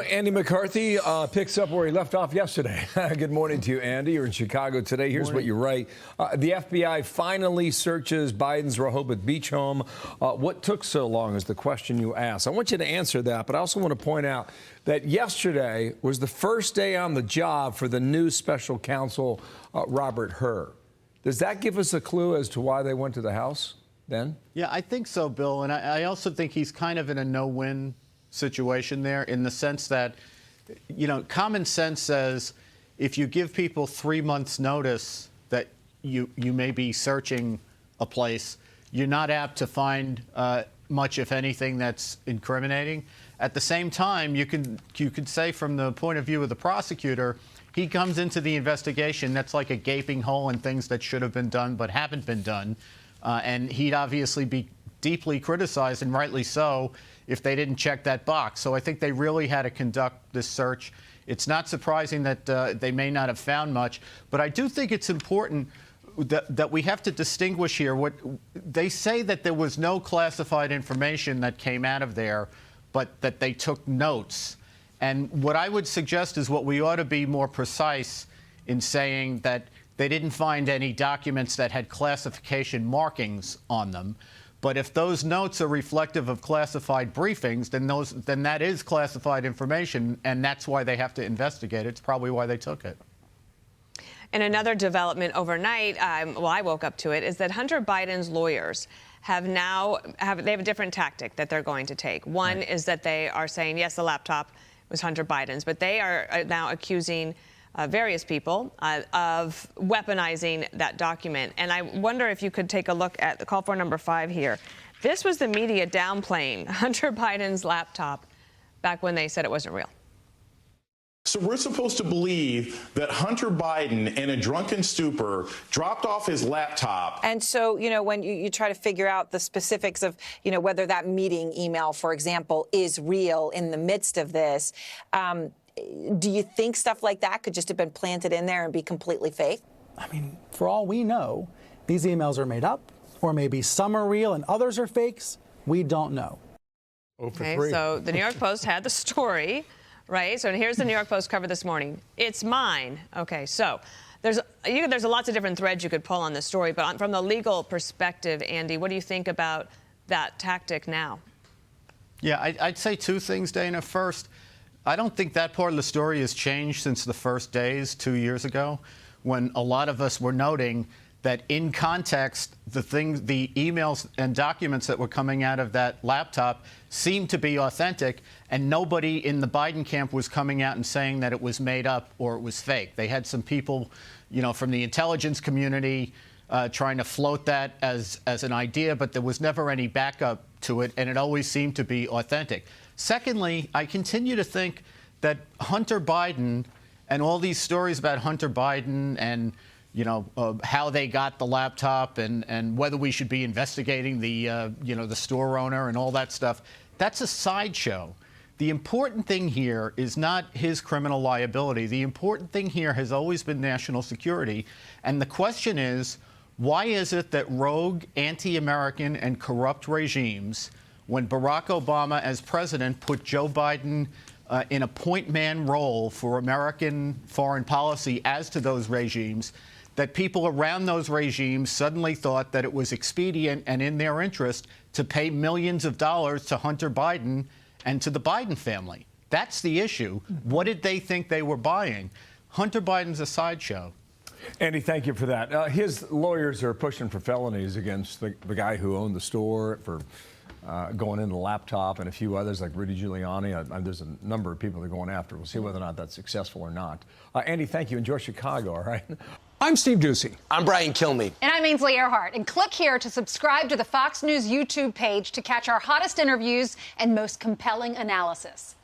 Andy McCarthy picks up where he left off yesterday. Good morning to you, Andy. You're in Chicago today. Here's what you write. The FBI finally searches Biden's Rehoboth Beach home. What took so long is the question you asked. I want you to answer that, but I also want to point out that yesterday was the first day on the job for the new special counsel, Robert Hur. Does that give us a clue as to why they went to the House then? Yeah, I think so, Bill. And I also think he's kind of in a no-win situation there, in the sense that, you know, common sense says if you give people 3 months notice that you may be searching a place, you're not apt to find much, if anything, that's incriminating. At the same time, you could say, from the point of view of the prosecutor, he comes into the investigation that's like a gaping hole in things that should have been done but haven't been done, and he'd obviously be deeply criticized, and rightly so, if they didn't check that box. So I think they really had to conduct this search. It's not surprising that they may not have found much, but I do think it's important that we have to distinguish here. What they say, that there was no classified information that came out of there, but that they took notes. And what I would suggest is what we ought to be more precise in saying, that they didn't find any documents that had classification markings on them. But if those notes are reflective of classified briefings, then that is classified information, and that's why they have to investigate it. It's probably why they took it. And another development overnight, well, I woke up to it, is that Hunter Biden's lawyers have a different tactic that they're going to take. One is that they are saying, yes, the laptop was Hunter Biden's, but they are now accusing various people of weaponizing that document. And I wonder if you could take a look at the call for number 5 here. This was the media downplaying Hunter Biden's laptop back when they said it wasn't real. So we're supposed to believe that Hunter Biden, in a drunken stupor, dropped off his laptop. And so, you know, when you try to figure out the specifics of, you know, whether that meeting email, for example, is real in the midst of this, do you think stuff like that could just have been planted in there and be completely fake? I mean, for all we know, these emails are made up, or maybe some are real and others are fakes. We don't know. Okay, so the New York Post had the story, right? So here's the New York Post cover this morning. It's mine. Okay, so there's lots of different threads you could pull on this story, but from the legal perspective, Andy, what do you think about that tactic now? Yeah, I'd say 2 things, Dana. First, I don't think that part of the story has changed since the first days 2 years ago, when a lot of us were noting that in context, the emails and documents that were coming out of that laptop seemed to be authentic, and nobody in the Biden camp was coming out and saying that it was made up or it was fake. They had some people, you know, from the intelligence community trying to float that as an idea, but there was never any backup to it, and it always seemed to be authentic. Secondly, I continue to think that Hunter Biden and all these stories about Hunter Biden and, you know, how they got the laptop and whether we should be investigating the, you know, the store owner and all that stuff, that's a sideshow. The important thing here is not his criminal liability. The important thing here has always been national security. And the question is, why is it that rogue, anti-American and corrupt regimes, when Barack Obama as president put Joe Biden in a point man role for American foreign policy as to those regimes, that people around those regimes suddenly thought that it was expedient and in their interest to pay millions of dollars to Hunter Biden and to the Biden family? That's the issue. What did they think they were buying? Hunter Biden's a sideshow. Andy, thank you for that. His lawyers are pushing for felonies against the guy who owned the store, for going in the laptop, and a few others like Rudy Giuliani. There's a number of people they're going after. We'll see whether or not that's successful or not. Andy, thank you. Enjoy Chicago, all right? I'm Steve Ducey. I'm Brian Kilmeade. And I'm Ainsley Earhart. And click here to subscribe to the Fox News YouTube page to catch our hottest interviews and most compelling analysis.